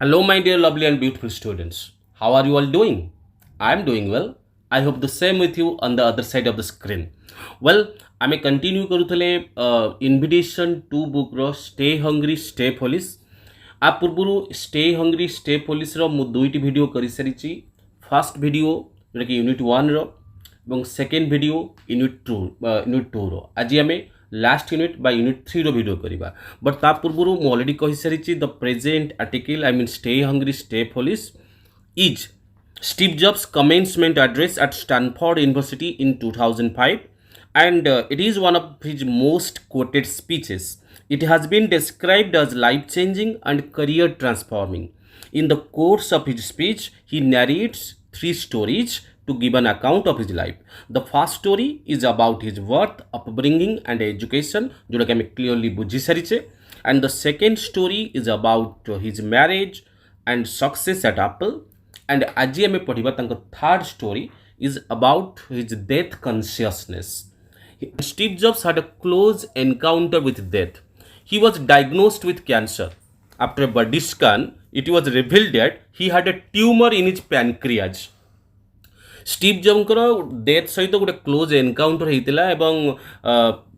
Hello, my dear lovely and beautiful students. How are you all doing? I am doing well. I hope the same with you on the other side of the screen. Well, ଆମେ continue କରୁଥିଲେ invitation to ବୁକ୍ର stay hungry stay foolish. ଆ ପୂର୍ବରୁ stay hungry stay ପୋଲିସ୍ର ମୁଁ ଦୁଇଟି video କରିସାରିଛି। First video ଯେଉଁଟାକି ୟୁନିଟ୍ 1ର ଏବଂ ସେକେଣ୍ଡ ଭିଡ଼ିଓ ୟୁନିଟ୍ 2ର। ଆଜି ଆମେ लास्ट यूनिट बा यूनिट 3 रो वीडियो करिबा बट ता पूर्वरु मु ऑलरेडी कहि सारिछि the present article I mean stay hungry stay foolish is Steve Jobs commencement address at Stanford University in 2005 and it is one of his most quoted speeches. It has been described as life changing and career transforming. In the course of his speech he narrates three stories to give an account of his life. The first story is about his birth, upbringing and education, जोटा कि हमें clearly बुझी सारिछे, and the second story is about his marriage and success at Apple, and आज हमें पढ़िबा तांको third story is about his death consciousness. Steve Jobs had a close encounter with death. He was diagnosed with cancer. After a body scan, it was revealed that he had a tumor in his pancreas. Steve जॉब्सଙ୍କର death सहित गोटे close encounter होता है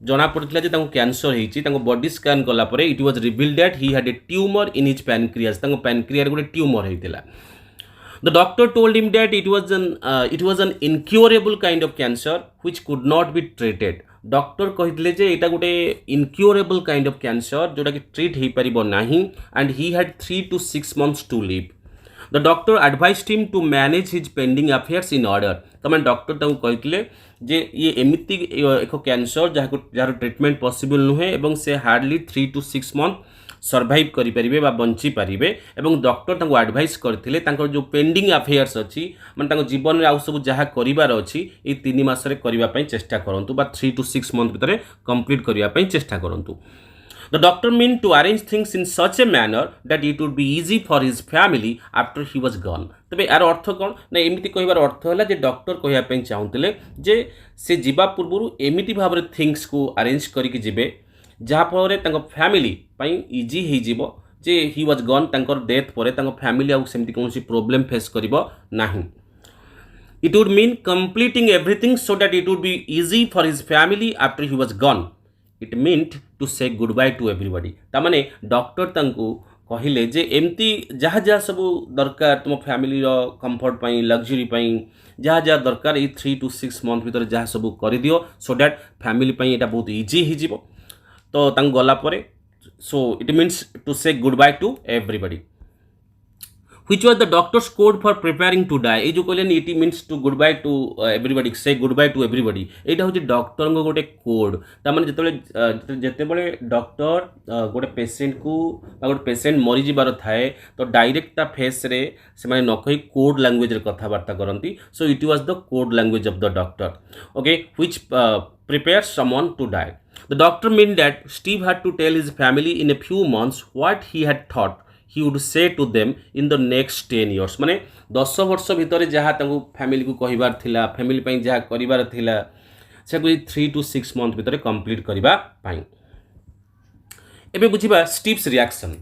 जना पड़ा जो cancer होती body scan कलापर it was revealed that he had a tumour in his pancreas pancreas गोटे ट्यूमर होता the doctor told him that it was an incurable kind of cancer which could not be treated doctor कहते जे यहाँ गोटे incurable kind of cancer जोटा कि treat हो पार ना and he had 3 to 6 months to live The doctor advised him to manage his pending affairs in order. तमें डॉक्टर ताऊ कहते जे ये एमिति एक कैंसर जार ट्रीटमेंट पॉसिबल नुहे एवं से हार्डली 3 to 6 months सर्वाइव करें बंची पारे एवं डॉक्टर तांको एडवाइस करथिले तांको जो पेंडिंग अफेयर्स अच्छी माने जीवन में आउ सब जहाँ करार अच्छी ये 3 मासरे करने चेष्टा करूँ 3 to 6 months भितर कंप्लीट करने चेष्टा करूँ The doctor meant to arrange things in such a manner that it would be easy for his family after he was gone. तबे यार अर्थ कौन ना एमिति कहिबार अर्थ है जे डॉक्टर कहया पई चाहुतले जे से जीवा पूर्वरु एमिति भाबरे थिंग्स को अरेंज करिक जिबे जहा फरे तांको फैमिली पई इजी हे जिवो जे ही वाज गॉन तांकर डेथ परे तांको फैमिली आ सेमति कोनसी प्रॉब्लम फेस करिवो नाही. It would mean completing everything so that it would be easy for his family after he was gone. It meant to say good bye to everybody तामाने doctor तांको कहिले जे एमती जहाँ जहाँ सब दरकार तुम फैमिली रो कंफर्ट पाई लग्जरी पाई जहाँ जहाँ दरकार ये 3 to 6 months भीतर जहाँ सब कर दियो सो दैट फैमिली पाई एटा बहुत इजी हो जिवो तो तांको गला परे so it means to say good bye to everybody which was the doctor's code for preparing to die. ये जो कहले it means to good bye to everybody से गुड बाय टू एवरीबॉडी एटा होची डॉक्टर को गोटे कोड ता माने जेते बळे डॉक्टर गोटे पेशेंट को गोटे पेशेंट मरी जिबार थाए तो डायरेक्ट ता फेस रे से माने न कहि कोड लैंग्वेज रे कथा वार्ता करंती so it was the code language of the doctor okay which prepares someone to die. The doctor meant that Steve had to tell his family in a few months what he had thought he would say to them in the next 10 years. माने 10 वर्ष भितर जहाँ family को कहिबार थिला family पई जहाँ करिबार थिला से 3 to 6 months भितर कंप्लीट करबा पई. एबे बुझिबा स्टीव्स रिएक्शन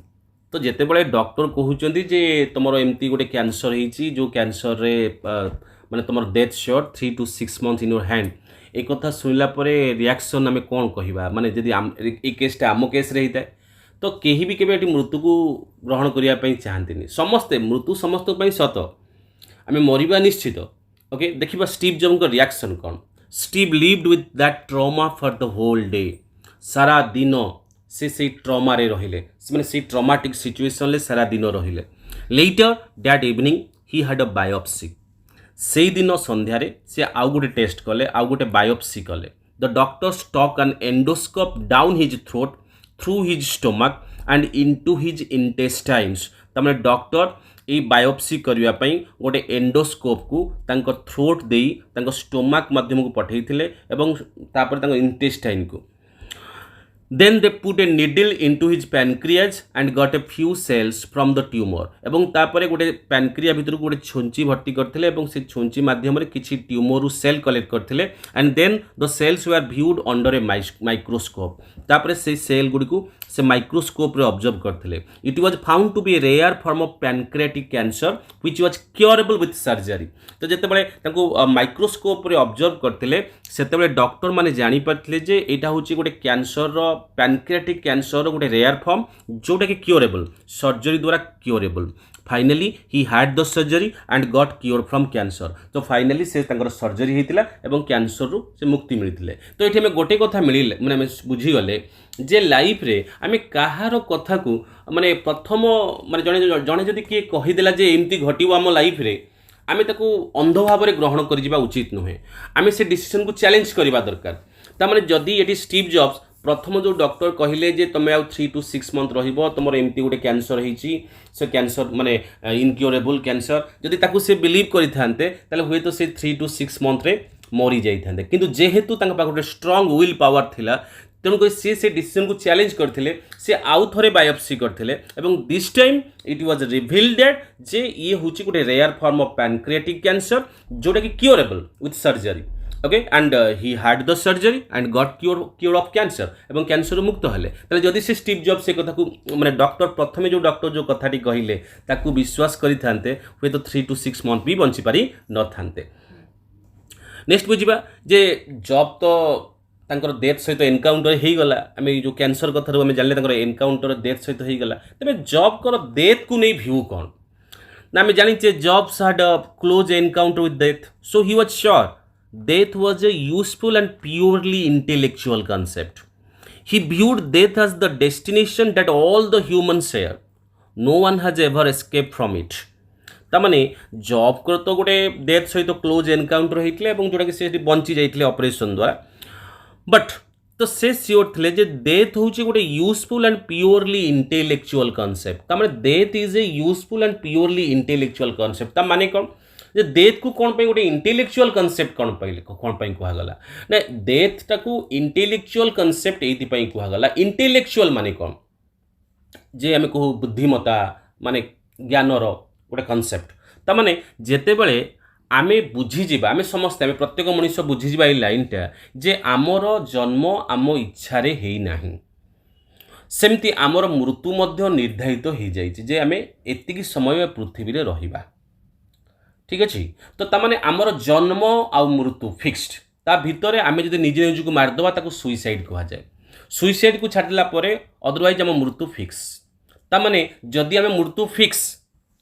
तो जेते बळे डॉक्टर कहउचंदी जे तमरो एमती गोटे कैंसर हेची जो कैंसर रे माने तमरो death sure 3 to 6 months in your hand एक कथा सुनिला परे रिएक्शन आमे कोन कहिबा माने जदी ए केसटा आमो केस रे हिता तो केही भी केबे मृत्यु को ग्रहण करने चाहती समस्ते मृत्यु समस्त सत आम मरिबा निश्चित ओके देखिबा स्टीव जॉब्स रिएक्शन कौन. Steve lived with that trauma for the whole day सारा दिन से ट्रॉमा रे रहिले माने से ट्रॉमाटिक सिचुएशन ले सारा दिन रहिले. Later that evening he had a biopsy से दिन संध्यारे से आउ गोटे टेस्ट कले आउ गोटे बायोप्सी कले. The doctor stuck an endoscope down his throat through his stomach and into his intestines तमाने डॉक्टर ये बायोप्सी करने गोटे एंडोस्कोप को तांको थ्रोट दे तांको स्टोमक माध्यम को पठेइथिले एवं तापर तांको इंटेस्टाइन को then they put a needle into his pancreas and got a few cells from the tumour एवं तापर गोटे पैनक्रिया भितर गोटे छोंची भर्ती करथिले एवं से छोंची माध्यम रे किछि ट्यूमर रु सेल कलेक्ट करथिले and then the cells were viewed under a microscope तापर से सेल गुडी को से माइक्रोस्कोप रे ऑब्जर्व करथिले it was found to be a rare form of pancreatic cancer which was curable with surgery तो जेतेबेले तांको माइक्रोस्कोप रे ऑब्जर्व करथिले सेतेबेले डॉक्टर माने जानि पारथिले जे एटा होची गोटे कैंसर रो पैनक्रियाटिक कैंसर रो गोटे रेयर फॉर्म जोटा कि क्योरेबल सर्जरी द्वारा curable finally he had the surgery and got cure from cancer तो फाइनाली से तांकर सर्जरी हेतिला एवं कैंसर रु से मुक्ति मिलथिले तो एठी में गोटे कथा मिलिले माने बुझी गले जे लाइफ रे आमे काहार कथा को माने प्रथम माने जणे जणे जदि के कहि देला जे एमती घटिबो हम लाइफ रे आमे ताको अंध भाव रे ग्रहण करि जिबा उचित नुहे आमे से डिसीजन को चैलेंज करबा दरकार ता माने जदि एठी स्टीव जॉब्स प्रथम जो डॉक्टर कहले जे तुम आउ 3 to 6 मंथ रहिबो तुमर एमती गोटे कैंसर होईची से कैंसर माने इनक्योरेबल कैंसर जदि ताकू से बिलीव करि थांते ताले हुए तो से 3 to 6 मंथ रे मरी जाई थांते किंतु जेहेतु तांका पा गोटे स्ट्रांग विल पावर थिला तेणुक से डिसीजन को चैलेंज करथिले से आउ थरे बायोप्सी करथिले एवं this time it was revealed that जे ये होची गोटे rare form of pancreatic cancer जोटा कि curable with surgery okay and he had the surgery and got cure of cancer एवं कैंसर मुक्त हेले ताले जदि से स्टीव जॉब्स से कथा को माने डॉक्टर प्रथमे जो डॉक्टर जो कथाटी कहिले ताकू विश्वास करि थांते हुए तो 3 to 6 मंथ भी बंची पारी न थांते नेक्स्ट बुझिबा जे जॉब तो तांकर डेथ सहित एनकाउंटर हो गला आम जो कैंसर कथार आम जानले तांकर एनकाउंटर डेथ सहित हो गला तेरे जॉब कर डेथ को नहीं भ्यू कौन ना आम जानी jobs had a close encounter with death so he was sure death was a useful and purely intellectual concept. He viewed death as the destination that all the humans share. No one has ever escaped from it. तामाने job कर तो गोटे death सहित close encounter होइतले एवं जोटा कि से बंची जाइतले ऑपरेशन द्वारा बट तो से सियोर थे जे डेथ होची गोटे useful and purely intellectual concept तामाने death is a useful and purely intellectual concept ता माने कौन जे डेथ को कौन गोटे इंटेलेक्चुअल कॉन्सेप्ट कौन कहगला ना डेथ टाकू इंटेलेक्चुअल कॉन्सेप्ट ये कहगला इंटेलेक्चुअल माने कौन जे आम कहू बुद्धिमता माने ज्ञानर गोटे कॉन्सेप्ट ता माने जेतेबेले आमे बुझीजा आम समस्ते आम प्रत्येक मनुष्य बुझीजा ये लाइनटा जे आमर जन्म आम इच्छारे है नाही सेमती आमर मृत्यु मध्य निर्धारित हो जाइए जे आम एतिकी समय पृथ्वी रे रहिबा ठीक अच्छे तो तामाने आमर जन्म आ मृत्यु फिक्स्ड ता भितर आम जो निजे निज को मारिदेवा ताको सुइसाइड कह जाए सुइसाइड को छाड़ला अदरवाइज आम मृत्यु फिक्स तामाने जदि आम मृत्यु फिक्स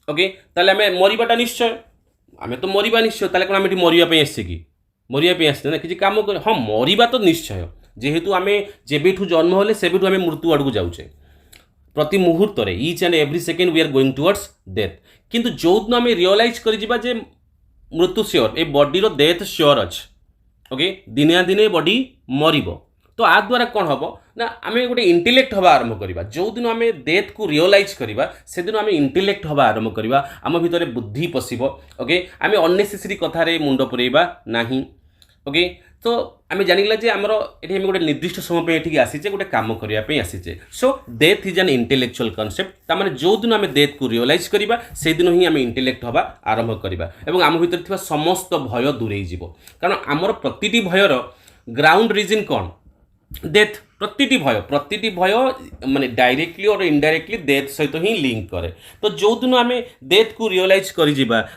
ओके ताले आम मरिबाटा निश्चय आम तो मरिबा निश्चय ताले कोन आम एठी मरिबा आसे कि मरिबा आसते ना किसी काम कर हाँ मरिबा तो निश्चय जेहेतु आम जेबेठू जन्म होले सेबेठू आम मृत्यु आड़क जाऊे प्रति मुहूर्त each and every second we are going towards death किंतु जो दिन आम रियलाइज कर जे मृत्यु श्योर ए बॉडी रो डेथ श्योर अच्छे ओके दिने दिने बॉडी मरिबो तो आ द्वारा कौन हम ना आम गोटे इंटेलेक्ट हवा आरंभ करवा जो दिन आम डेथ को रियलाइज करवा से दिन आम इंटेलेक्ट हवा आरंभ करवा आम भितर बुद्धि पशिब ओके आम अननेसेसरी कथार मुंड पुरेबा नहीं ओके तो आम जानिला जे आमर ये गोटे निर्दिष्ट समय ये आसीचे गोटे काम करने आसीचे so death is an intellectual concept तामाने जो दिन आम डेथ को रियलाइज करवा से दिन ही आम इंटेलेक्ट हवा आरंभ करवा एवं आम भीतर थिबा समस्त भय दूरेई जिवो कारण आमर प्रतिटी भयर ग्राउंड रीजन कौन डेथ प्रतिटी भय माने डायरेक्टली और इनडायरेक्टली डेथ सहित ही लिंक करे तो जो दिन आम डेथ को रियलाइज कर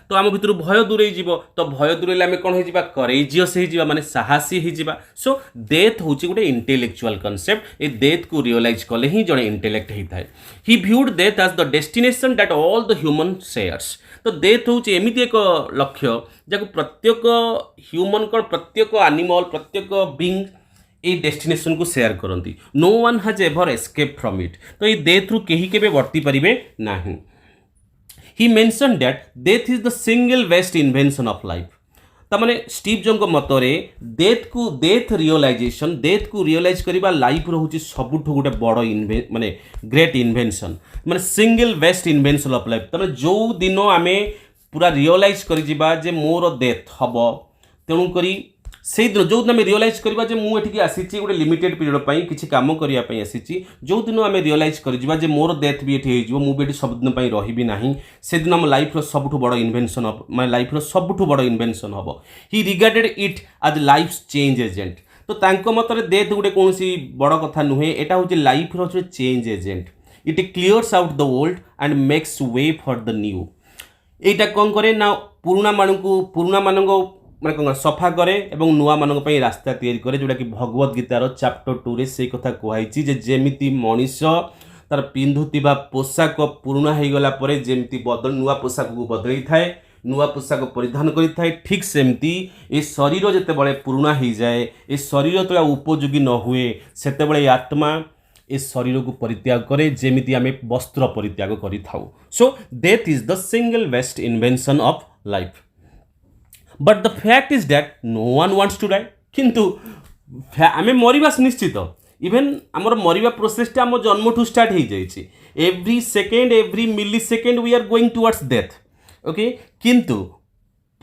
तो आम भीतर भय दूरे तो भय दूरे आम कौन हो करेजियस हो माने साहसी हो सो डेथ हूँ गोटे इंटेलेक्चुअल कॉन्सेप्ट ये डेथ को रियलाइज कले ही जड़े इंटेलेक्ट होता है he viewed death as the destination that all the human shares तो डेथ हूँ एमती एक लक्ष्य जहाँ प्रत्येक ह्यूमन प्रत्येक एनिमल प्रत्येक बीइंग ये डेस्टिनेशन को शेयर करती no one has ever escape from it तो ये डेथ रु कहीं के वर्ती पारे ना he mention that death is the single best invention of life तमाने स्टीव जॉब मतरे डेथ रियलाइजेशन डेथ को रियलाइज करवा लाइफ रोचे सबुठ गोटे बड़ माने ग्रेट इन्वेंशन माने single best invention of life तमाने जो दिन आम पूरा रियलाइज कर मोर डेथ हम तेणुक से दिन जो दिन आम रियलाइज करवा मुझे आसी गोटे लिमिटेड पीरियड किसी कम करने आसी जो दिन आम रियलाइज कर मोर डेथ भी ये मुझे सब दिन रही ना से दिन आम लाइफ सबुठ बड़ इन्वेंशन हम मैं लाइफ सबुठ बड़ इन्वेंशन हम he regarded it as life change agent तो तांको मतरे डेथ गोटे कौन बड़ कथा नुहे, एटा हूँ लाइफ रो change agent. It clears out the old and makes way for the new. एटा कौन करे ना पुराना मानक माने कौन सफा करे एवं नुआ मानक पई रास्ता तैयारी करे, जोटा कि भगवत गीतार चैप्टर 2 रे से कथा कहैछि जे जेमिति मनीष तार पिंधुतिबा पोशाक पुराना हो गला परे जेमिति बदल नुआ पोशाक को बदलै थाए, नुआ पोशाक परिधान करिथाए, ठीक सेमती ए शरीर जेते बळे पुराना हो जाए, ए शरीर तला उपयोगी न हुए, सेते बळे आत्मा ए शरीर को परित्याग करे जेमिति आमे वस्त्र परित्याग करिथाउ। So death is the single best invention of life. But the fact is that no one wants to die. किंतु आमे मरिबा निश्चित, इवेन आमर मरिबा प्रोसेसटा आम जन्म ठू स्टार्ट हो जाइए। Every second every millisecond we are going towards death. Okay, किंतु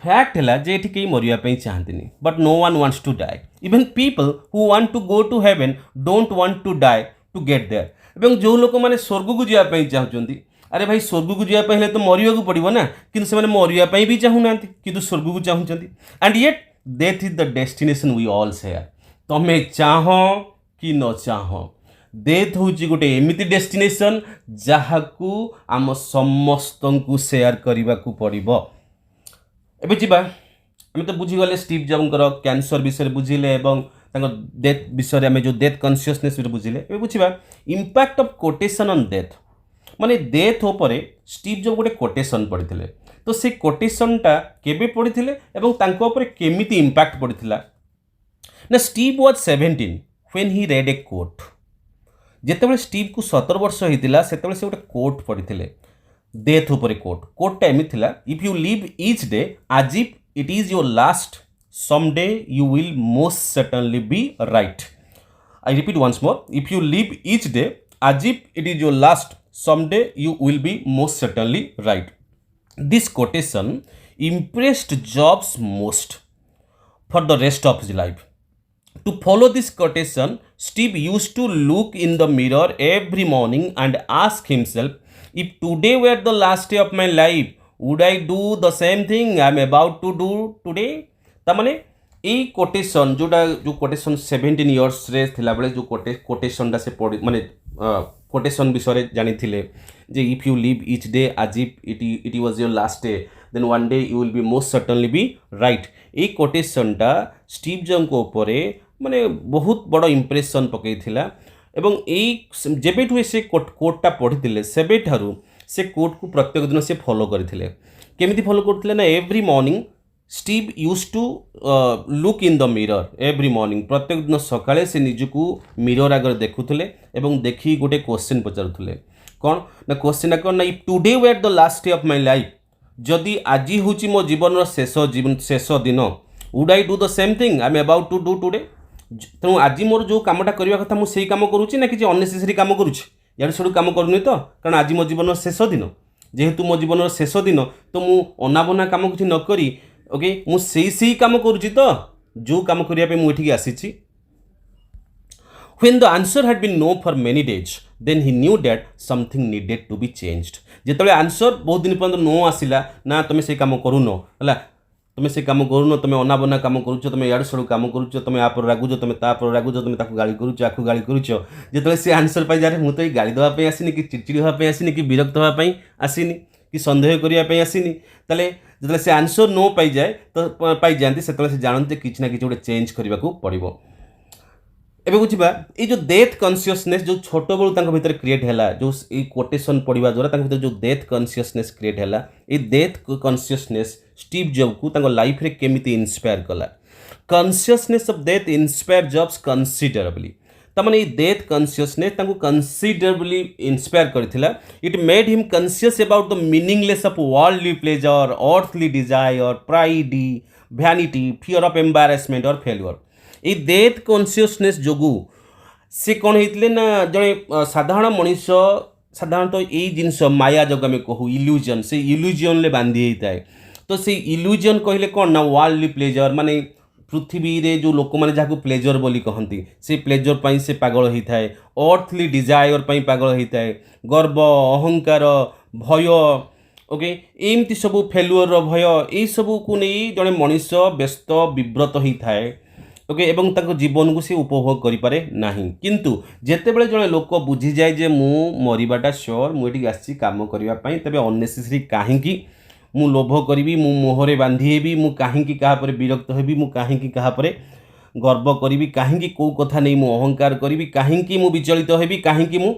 फैक्ट है जे एठी केही मरिबा पई चाहंतिनी, but no one wants to die. Even people who want to go to heaven don't want to die to get there. एवं जो लोक माने स्वर्ग को जाया पई चाहउचंदी, अरे भाई स्वर्ग को जाया पहले तो मरिया को पड़िबो ना, किंतु से माने मरिया पई भी चाहू नांती, किंतु स्वर्ग को चाहउचंदी। And yet death is the destination we all share. तमे चाहो कि न चाहो, डेथ हूँ गोटे एमिति डेस्टिनेशन जहाकू आम समस्त को शेयर करने को पड़ो। एबे जीवा आम तो बुझीगले स्टीव जॉब्सर कैंसर विषय बुझिले एवं डेथ विषय आम जो डेथ कॉन्शियसनेस बुझिले। एबे बुझिबा impact of quotation on death. माने डेथ उपरे स्टीव जॉब्स गोटे कोटेशन पढ़ी, तो से कोटेशनटा केबे पढ़ी एवं तांको उपरे केमिति इंपैक्ट पड़ता ना। Steve was 17 when he read a quote. जेतेबेले स्टीव को 17 वर्ष होइतिला सेतेबेले से गोटे कोट पढ़ी डेथ उपरे। कोटटा एमि थिला, if you live each day as if it is your last someday you will most certainly be right. I repeat once more, if you live each day as if it is your last someday you will be most certainly right. This quotation impressed Jobs most for the rest of his life. To follow this quotation, Steve used to look in the mirror every morning and ask himself, if today were the last day of my life, would I do the same thing I am about to do today? तामाने यही quotation जोटा जो quotation 17 years रे थिला बेले जो कोटेशनटा से पढ़ी माने कोटेशन विषय जानी थिले जे if you live each day as if it was your last day then one day you will be most certainly be right. यही कोटेशनटा स्टीव जॉब्स को ऊपर माने बहुत बड़ इंप्रेशन पकईथिला एवं यही जेबेठु से कोटटा पढ़ी सेबे ठारू से कोट को प्रत्येक दिन से फॉलो करथिले। केमिति फॉलो करथिले ना, every morning Steve used to look in the mirror every morning. प्रत्येक दिन सकाळे से निजकू मिरर आगे देखुले एवं देखी गोटे क्वेश्चन पचारुले। कौन ना क्वेश्चन कौन ना, if today were the last day of my life, जदि आज हूँ मो जीवन शेष दिन, would I do the same thing I am about to do today. तेणु आज मोर जो कामटा करवा कथा मुझे काम करुच्ची ना कि अननेसेसरी काम करुच्ची, यार सब काम करूनी तो, कारण आज मो जीवन शेष दिन, जेहेतु मो जीवन शेष दिन तो मु अनाबना काम किसी न करी ओके मु से काम करुच्ची तो जो काम करने मुझे आसी। When the answer had been no for many days, then he knew that something needed to be changed. जेतबे आंसर बहुत दिन पर्यंत नो आसिला ना, तुम से काम करूनो हला, तुम से काम करूनो, तुम अनाबना काम करुच, तुम यार सड़ू काम करुच, तुम आप रागुच, तुम तापर रागुच, तुम ताको गाली करुच, आखु गाली करुच। जेतबे से आंसर पाई जारे मु तो ये गाली देवा पे आसीनी कि चिड़चिड़ी होवा पे आसीनी कि विरक्त होवा पे आसीनी कि संदेह करिया पे आसीनी, तले जेतबे से आंसर नो पाई जाए तो पाई जानती सेतबे से जानते किछि ना किछि गोटे चेंज करबा को पड़िबो। एबे बुझिबा ये जो डेथ कॉन्शियसनेस जो छोट बेलू तांको भीतर क्रिएट हैला, जो ये कोटेशन पढ़िबा द्वारा तांको भीतर जो डेथ कॉन्शियसनेस क्रिएट हैला, ये डेथ कॉन्शियसनेस स्टीव जॉब्स को तांको लाइफ रे केमिति इंस्पायर कला। Consciousness of death inspire Jobs considerably. तमाने डेथ कॉन्शियसनेस तांको कंसीडरेबली इंस्पायर करथिला। It made him conscious about the meaningless of worldly pleasure, earthly desire, pride, vanity, fear of embarrassment और failure. ये डेथ कॉन्शियसनेस जोगु से कौन होते ना, जड़े साधारण मनीष साधारणतः यही जिनस माया जग आम कहू इल्यूजन, से इल्यूजन ले बांधी होता है। तो से इल्यूजन कहले कौन ना, वर्ल्डली प्लेजर माने पृथ्वी रे जो लोक मैंने जहाँ प्लेजर बोली कहती से प्लेजर पाई से पागल होता है, अर्थली डिजायर पाई पागल होता है, गर्व अहंकार भय ओके एमती सब फेलुअर भय यही सब को नहीं जड़े मनीष व्यस्त विव्रत होता है। ओके एवं ताको जीवन को सी उपभोग करि पारे नाही किंतु जेतेबेले जणे लोक बुझी जाय जे मु मरिबाटा श्योर मु एठी आसी काम करिवा पई तबे अननेसेसरी काहेकि मु लोभ करिवि मु मोहरे बांधी हेबि मु काहेकि कहा परे विरक्त हेबि मु काहेकि कहा परे गर्व करिवि काहेकि को कथा नै मु अहंकार करिवि काहेकि मु विचलित हेबि काहेकि मु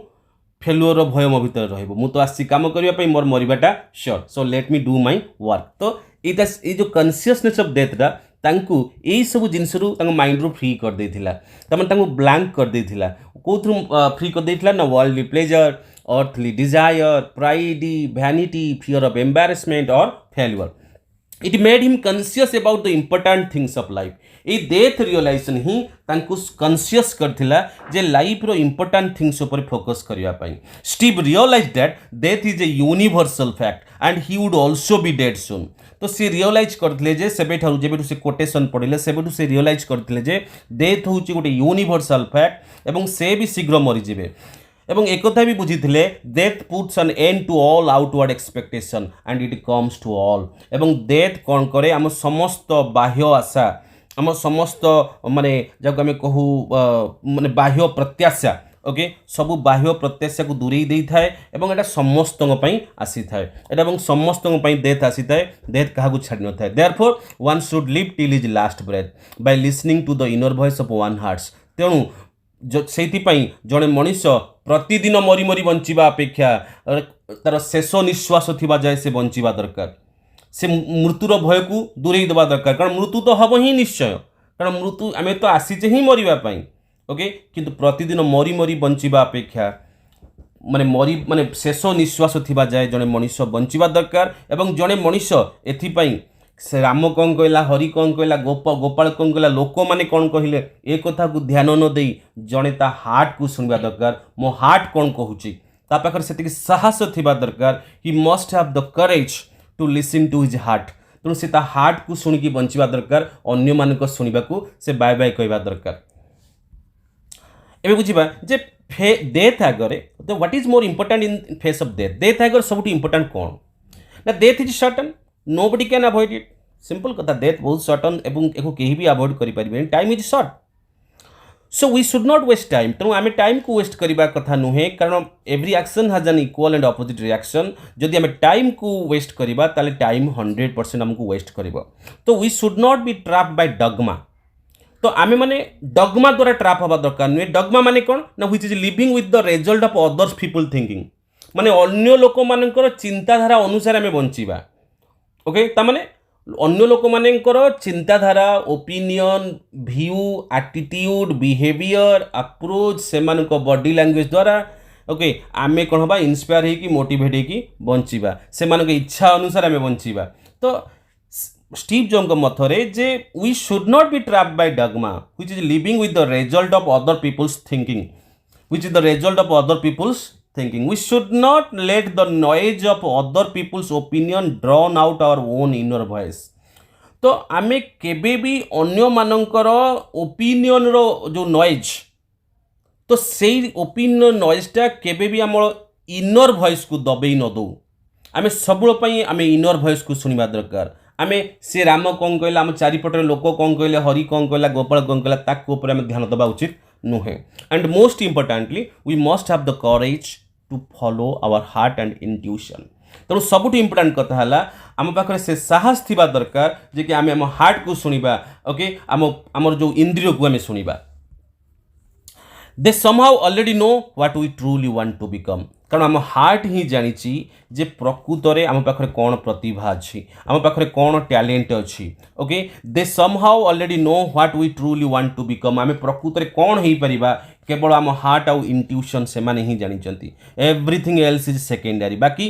फेलुअर भय मो भीतर रहइबो मु तो आसी काम करिवा पई मोर मरिबाटा sure so let me do my work तो एटा ए जो कॉन्शियसनेस ऑफ डेथ दा तांकू एई सब जिंस रु तांको माइंड रु फ्री कर देथिला तमन तांको ब्लैंक कर देथिला कोथु फ्री कर देथिला ना worldly pleasure earthly desire pride vanity fear of embarrassment or failure it made him conscious about the important things of life ए डेथ रियलाइजेशन ही तांको कॉन्शियस करथिला जे लाइफ रो इंपोर्टेंट थिंग्स ऊपर फोकस करिया पई Steve realise that death is a universal fact and he would also be dead soon तो से रियलाइज करथिले जे सेबे ठारु जेबेटु से कोटेशन पढिले सेबेटु से रियलाइज करथिले जे डेथ होची गोटे यूनिवर्सल फैक्ट एवं से भी शीघ्र मरि जिवे एवं एक कथा भी बुझीथिले death puts an end to all outward expectation and it comes to all एवं डेथ कोन करे हम समस्त बाह्य आशा हम समस्त माने जब आम कहू माने बाह्य प्रत्याशा ओके सबु बाह्य प्रत्याशा को दूरेई देई थाए एवं एटा समस्त पई आसी थाए एटा एवं समस्त पई डेथ आसी थाए डेथ काहा को छाडी न थाए therefore one should live till his last breath by listening to the inner voice of one hearts तेणु से जड़े मनीष प्रतिदिन मरी मरी बंचिबा अपेक्षा तार शेष निश्वास थिबा जाए से बंचिबा दरकार से मृत्युर भय को दूरे देवा दरकार कारण मृत्यु तो हम ही निश्चय कारण मृत्यु आम तो आसीचे ही मरवाई ओके किंतु प्रतिदिन मरी मरी बंचिबा अपेक्षा माने मरी माने शेष निश्वास थिबा जाए जड़े मनीष बंचिबा दरकार एवं जड़े मनीष एथिपाई से राम कौन कहला हरि कौन कहला गोपाल कौन कहला लोक मैंने कौन कहले ए कथा को ध्यान न दे जड़े ता हार्ट को सुनवा दरकार मो हार्ट कौन कहूची ता पाखर सेतिक साहस थिबा दरकार he must have the courage to listen to his heart तेणु से ता हार्ट को सुनिकी बंचिबा दरकार अन्य मानक सुनिबा को से बाय बाय कहबा दरकार एबे बुझिबा जे डेथ आगरे तो what is more important in face of death आगर सबुठी इंपोर्टेंट कौन ना death is certain nobody can avoid it simple कथा डेथ बहुत सर्टन एवं एको केही भी अवॉइड करि परिबे time is short so we should not waste time तेणु आम टाइम को वेस्ट करबा कथा नुहे कारण every action has an equal and opposite reaction जदि आम टाइम को वेस्ट करबा ताले टाइम 100% हमको वेस्ट करबो तो we should not be trap by dogma तो आमे माने डगमा द्वारा ट्रैप हवा दरकार नुहे डगमा माने कोन ना which is living with the result of others people thinking माने अन्य लोक मानकर चिंताधारा अनुसार आमे बंचिबा ओके तामाने अन्य लोक मानकर चिंताधारा opinion view attitude behaviour approach से बॉडी लैंग्वेज द्वारा ओके आमे कौन हवा इंस्पायर होगी मोटिवेट होगी बंचिबा से इच्छा अनुसार आमे बंचिबा तो स्टीव जॉब मथरे जे we should not be trapped by dogma which is living with the result of other people's thinking which is the result of other people's thinking we should not let the noise of other people's opinion drown out our own inner voice तो आमे केबे भी अन्य मानकर opinion रो जो noise तो सेई opinion नॉइजटा केबे भी हमर इनर वॉइस को दबेई न दो आमे सबुल पई आमे इनर वॉइस को सुनिबा दरकार आमे से राम कौन कहला आम चारिपटर लोक कौन कहले हरि कौन कहला गोपाल कौन कहला ताक ऊपर आमे ध्यान देबा उचित नुहे and most importantly we must have the courage to follow our heart and intuition तेणु सबुठ इंपोर्टेंट कथा है आम पाखे से साहस थिबा दरकार जे कि आम हार्ट को सुनिबा ओके आमर जो इंद्रिय को आम सुनिबा they somehow already know what we truly want to become कारण आम हार्ट ही जानी जे प्रकृत में आम पाखे कौन प्रतिभा अच्छी आम पाखे कौन टैलेंट अच्छी okay they somehow already know what we truly want to become आम प्रकृत में कौन हो पारिबा केवल आम हार्ट आउ इंट्यूशन से माने ही जानी एवरीथिंग एल्स इज सेकेंडरी बाकी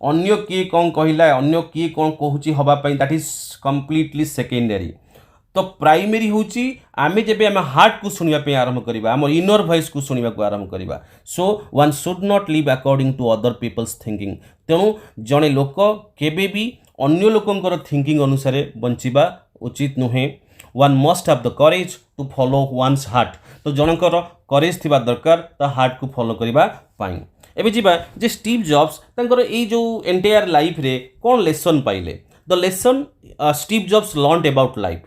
अन्य किए कौन कहला अन्य किए कौन कहूँ हवापाई दैट इज कंप्लीटली सेकेंडरी तो प्राइमरी हूँ आम जब आम हार्ट को सुनिया आरंभ करवा आम इनर वॉइस को सुनिया को आरंभ करवा so one should not live according to other people's thinking तेणु जड़े लोक केबे भी अन्य लोकंकर थिंकिंग अनुसार बंचिबा उचित नुहे one must have the courage to follow one's heart तो जनकर करेज थिबा दरकार तो हार्ट को फॉलो करबा पाई एबे जीवा जे स्टीव जॉब्स तांकर ए जो एंटायर लाइफ रे कौन लेसन पाइले the lesson Steve jobs learned about life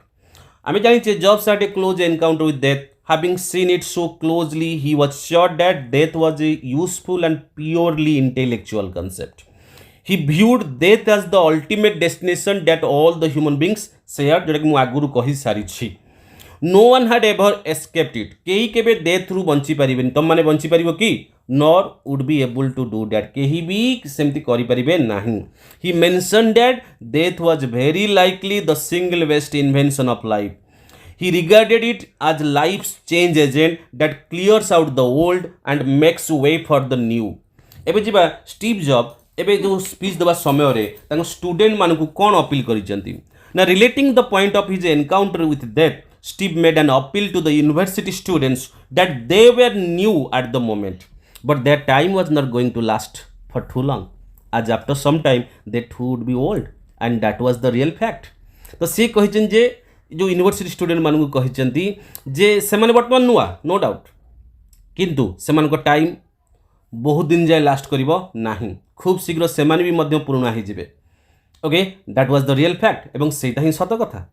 आम जाने jobs had a close encounter with death. Having seen it so closely, he was sure that death was a useful and purely intellectual concept. He viewed death as the ultimate destination that all the human beings share, जोटा कि आगुरी कही सारी. No one had ever escaped it. केही केबे death रु bunchy परिबेन. तुम माने bunchy परिबो कि? Nor would be able to do that. केही भी सेमती करि परिबे नाही. He mentioned that death was very likely the single best invention of life. He regarded it as life's change agent that clears out the old and makes way for the new. एबे जिबा Steve job एबे जो speech दबा समय रे तांको student मानकु कोन appeal करिसंती ना relating the point of his encounter with death. Steve made an appeal to the university students that they were new at the moment, but their time was not going to last for too long, as after some time they too would be old, and that was the real fact. तो से कहिचन जे जो university student मानकु कहिचंती जे सेमाने वर्तमान नुआ no doubt किंतु सेमानको time बहुत दिन जाए last करिवो नाही. खूब शीघ्र सेमाने भी मध्य पुराना ही जिवे. Okay, that was the real fact एवं सेटा ही सत कथा.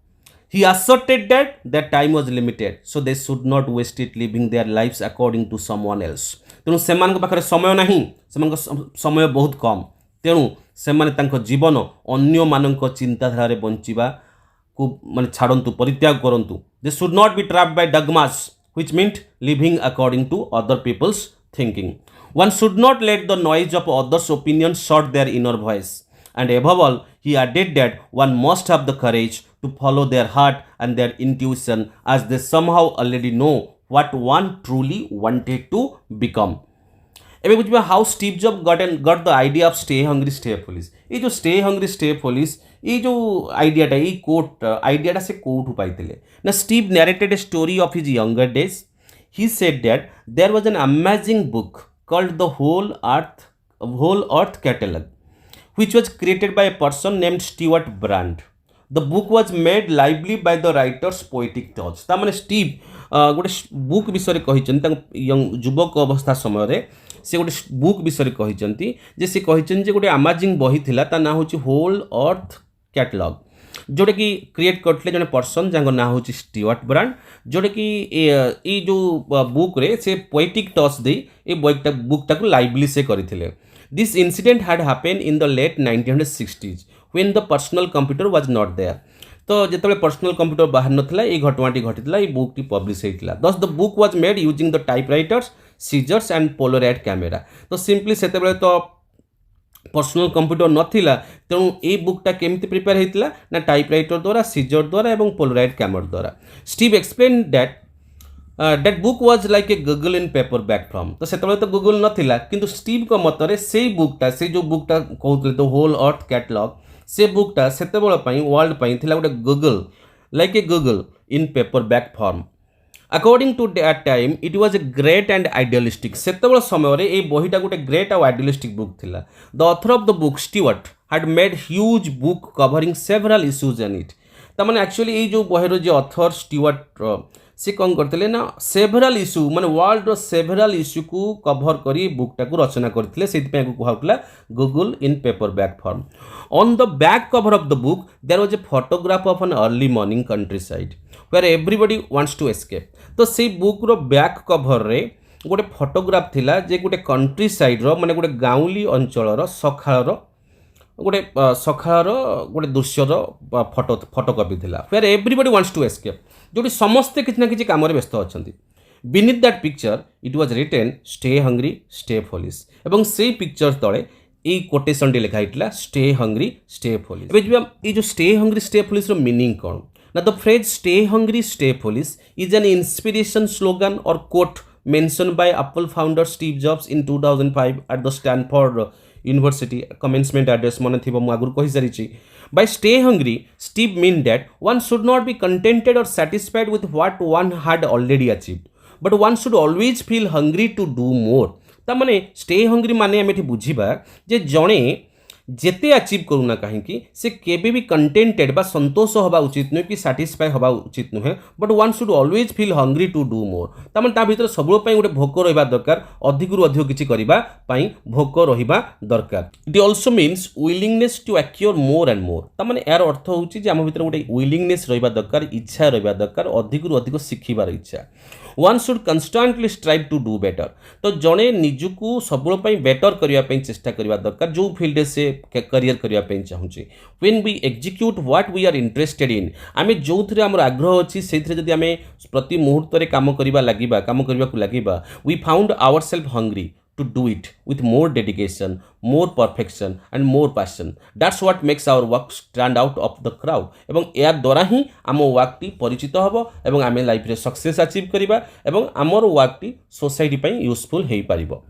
He asserted that their time was limited, so they should not waste it living their lives according to someone else. तेणु सेମାନଙ୍କ पाखरे समय नाही, सेମାନଙ୍କ समय बहुत कम. तेणु सेमाने तांको जीवन अन्य मानक चिंताधारा रे बंचिबा को माने छाडंतु, परित्याग करंतु. They should not be trapped by dogmas, which meant living according to other people's thinking. One should not let the noise of others' opinions shut their inner voice. And above all, he added that one must have the courage to follow their heart and their intuition, as they somehow already know what one truly wanted to become. एबे बुझिबा how Steve Jobs got the idea of stay hungry stay foolish. ये जो stay hungry stay foolish ये जो आइडियाटा ये coat आइडियाटा से कोठु पाइतिले ना. Steve narrated a story of his younger days. He said that there was an amazing book called the Whole Earth Catalog, which was created by a person named Stuart Brand. The book was made lively by the writer's poetic touch. ता माने Steve गोटे book विषय कहिचंती युवक अवस्था समय रे से गोटे बुक विषय कहिचंती जे से कहिचंती जे गोटे अमेजिंग बही थिला ता ना होची होल अर्थ कैटलॉग, जोटे कि क्रिएट करथिले जने पर्सन जांको ना होची स्टीवर्ट ब्रांड, जोटे कि ए जो बुक रे से पोएटिक टच दे ए बुकटा को लाइवली से करिथिले. This incident had happened in the late 1960s when the personal computer was not there. तो जिते पर्सनल कंप्यूटर बाहर नथिला ये घटनाटी घटिला ये बुक टी पब्लिश होइतिला. Thus the book was made using the typewriters, scissors and Polaroid camera. तो सिंपली सेते बेले तो पर्सनल कंप्यूटर नथिला तेणु ये बुकटा केमती प्रिपेयर होइतिला ना टाइपराइटर द्वारा, सीजर द्वारा एवं पोलराइड कैमरा द्वारा. Steve explain that that book was like a Google in paperback form. तो सेतबेले तो गूगल नथिला किंतु स्टीव को मतरे से बुकटा से जो बुकटा कहउतले तो होल अर्थ कैटलॉग से बुकटा सेतबेले पई वर्ल्ड पई थिला गोटे Google like a Google in paperback form. According to that time it was a great and idealistic. सेतबेले समय रे ए बहीटा गोटे ग्रेट और आइडियलिस्टिक बुक थिला. The author of the book Stewart had made huge book covering several issues in it. ता माने एक्चुअली ए जो बहीर जो ऑथर स्टीवर्ट से कौन करते ना सेभराल इश्यू माने वर्ल्ड रो सेभराल इश्यू को कवर करी बुकटा को रचना करथिले सेति पे को कहउतला Google in paperback form. On the back cover of the book there was a photograph of an early morning countryside where everybody wants to escape. तो से बुक रो बैक कवर रे गोटे फोटोग्राफ थिला जे गोटे कंट्री साइड रो माने गोटे गाउली अंचल रो सखाळ रो गोटे सखाळ रो गोटे दृश्य रो फोटोकॉपी थिला where everybody wants to escape, जोटी समस्ते किछि ना किछि काम रे व्यस्त अछंती. Beneath that picture it was written stay hungry stay foolish एवं से पिक्चर तळे ए कोटेशन टी लिखा हितला स्टे हंग्री स्टे फुलिश. एबे जो ए जो स्टे हंग्री स्टे फुलिश रो मीनिंग कोन ना. The phrase stay hungry stay foolish is an inspiration slogan और quote mentioned by Apple founder Steve Jobs in 2005 at the Stanford University commencement address. मन थिबो मु आगुर कहि सारिछि. By stay hungry, Steve mean that one should not be contented or satisfied with what one had already achieved, but one should always feel hungry to do more. ता माने stay hungry माने हम एठी बुझिबा जे जणे जेते अचीव करूना कहीं से केबे भी कंटेंटेड बा संतोष हवा उचित नुहे कि साटिस्फाई हवा उचित नुहे but one should always feel hungry to do more ताମାନେ ता भीतर सब गोटे भोक रहा दरकार अधिक रु अधिक किसी करने भोक रहा दरकार it also means willingness to acquire more and more ताମାନେ यार अर्थ होची आम भीतर गोटे विलिंगनेस रहा दरकार इच्छा रहा दरकार अधिक रु अधिक शिखिबार इच्छा one should constantly strive to do better तो जड़े निजुक सब बेटर करने चेष्टा करने दरकार जो फील्ड से करियर करने चाहूँगी when we execute what we are interested in आम जो थे आम आग्रह अच्छी से आम प्रति मुहूर्त काम करने we found our self hungry to do it with more dedication, more perfection and more passion. That's what makes our work stand out of the crowd. एवं या द्वारा ही आम वर्क टी परिचित हबो एवं आमे लाइफ रे सक्सेस अचीव करिबा एवं आमर वर्क टी सोसाइटी पई useful hay पारिबो.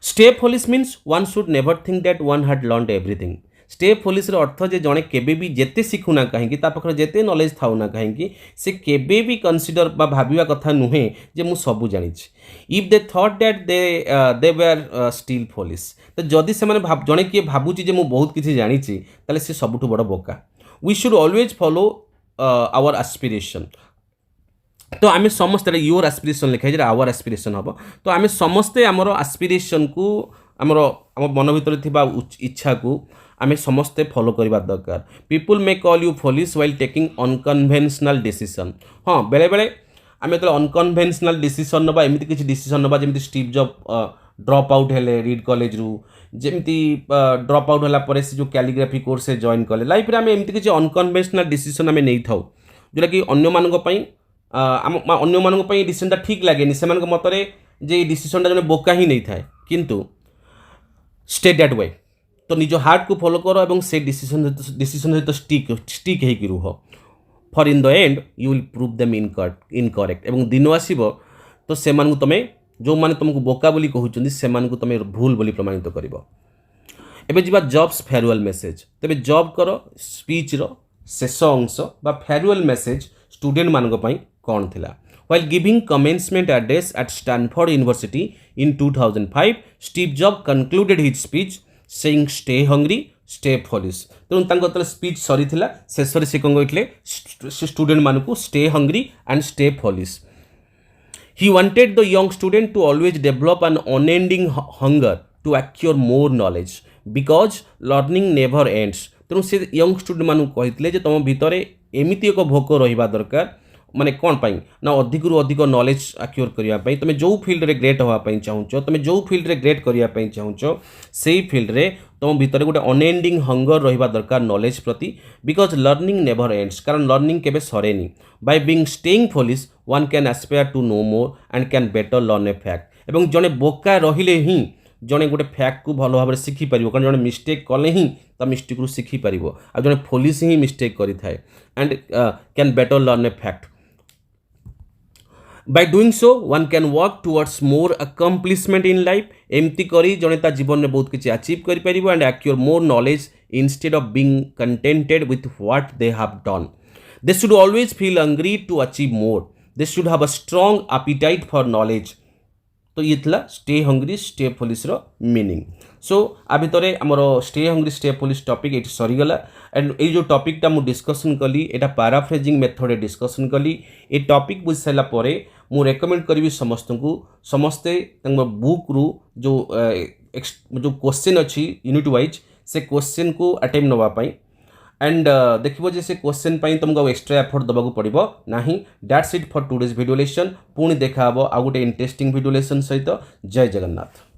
Stay foolish means one should never think that one had learned everything. Stay foolish अर्थ जे जड़े केबे भी जेते शिखुना कहीं पाखे जेते नॉलेज थाउ ना कहीं से केबे भी कनसीडर बा भाबिबा कथा नुहे जे मु सबु जानी if they thought that they were still foolish तो जदि से जड़े किए भावुची जे मु बहुत किसी जानी ताले से सबुठु बड़ बोका we should always follow our aspiration तो आम समस्ते योर एस्पिरेशन लिखाई आवर एस्पिरेशन हम तो आम समस्ते आमर एस्पिरेशन को आमर आम मन भीतर थिबा इच्छा को आम समस्ते फॉलो करवा दरकार people may call you foolish while taking unconventional decision हाँ बेले बेले आम जो अनकन्वेन्शनल डिसीजन नवा एमती किसी डिसीजन नवा जमी स्टीव जॉब ड्रॉप आउट हेले रीड कॉलेज रु जमी ड्रॉप आउट होला से जो कैलीग्राफी कोर्स से जॉइन कले लाइफ रे आम एमती किसी अनकन्वेन्शनल डिसीजन आम नहीं था जोटा कि अन्य मानक डिसीजनटा ठीक लगे से मतरे जे डिसीजनटा जो बोका ही नहीं थाए किंतु स्टे दैट वे तो निज हार्ट को फॉलो कर और से डिसीजन सहित स्टिक होकर रुह for in the end you will prove them incorrect एवं दिन आसब तो से तुम जो मैंने तुमको बोका बोली कहते से तुम भूल बोली प्रमाणित कर एवं जी जॉब्स फेयरवेल मेसेज तेरे जॉब कर स्पीच रो शेष अंश बा फेयरवेल मेसेज स्टूडेंट मानक कौन थिला While giving commencement address at Stanford University in 2005, Steve Jobs concluded his speech saying stay hungry, stay foolish. तेणु तांको स्पीच सरी थिला शेष से कौन कहते स्टूडेंट मानक stay hungry and stay foolish. He wanted the young student to always develop an unending hunger to acquire more knowledge because learning never ends. तेणु से यंग स्टूडेंट मानक कहते तुम भितर एमती एक भोक रहा दरकार माने कौन पाई ना अधिक रु अधिक नॉलेज एक्योर करने तुम जो फील्ड रे ग्रेट होगापी चाहूँ तुम जो फील्ड रे ग्रेट करने चाहूँ से फील्ड रे तुम भितर गोटे अनएंडिंग हंगर रहा दरकार नॉलेज प्रति बिकज लर्निंग नेवर एंड्स कारण लर्निंग केबे सरेनी by being staying foolish one can aspire to know more and can better learn a fact एवं जड़े बोका रहिले ही जड़े गोटे फैक्ट को भल भाव शिखिपर कारण जड़े मिस्टेक कले ही ता मिस्टेक रु शिखिपर आ जड़े फोलिश ही मिस्टेक करें and can better learn a fact By doing so, one can work towards more accomplishment in life. एमती करी जड़े ता जीवन में बहुत किसी अचीव कर पारिबो and acquire more knowledge instead of being contented with what they have done. They should always feel hungry to achieve more. They should have a strong appetite for knowledge. तो ये थला स्टे हंग्री स्टे फोलिस रो meaning so आ भितर आमर stay hungry stay फोलिस topic ये सरीगला and ये जो टॉपिकटा मु discussion कली एटा पैराफ्रेजिंग मेथड डिस्कसन कली ये टॉपिक बुझ सारा परे मु रेकमेंड करी समस्त को समस्ते बुक रु जो जो क्वेश्चन अच्छी यूनिट वाइज से क्वेश्चन को अटेम्प्ट नवापाई एंड देखिए जे से क्वेश्चन पाई तुमको एक्स्ट्रा एफर्ट दबाक पड़ो ना that's it for today's video lesson पुणी देखा आ गोटे इंटरेस्टिंग वीडियो लेसन सहित जय जगन्नाथ।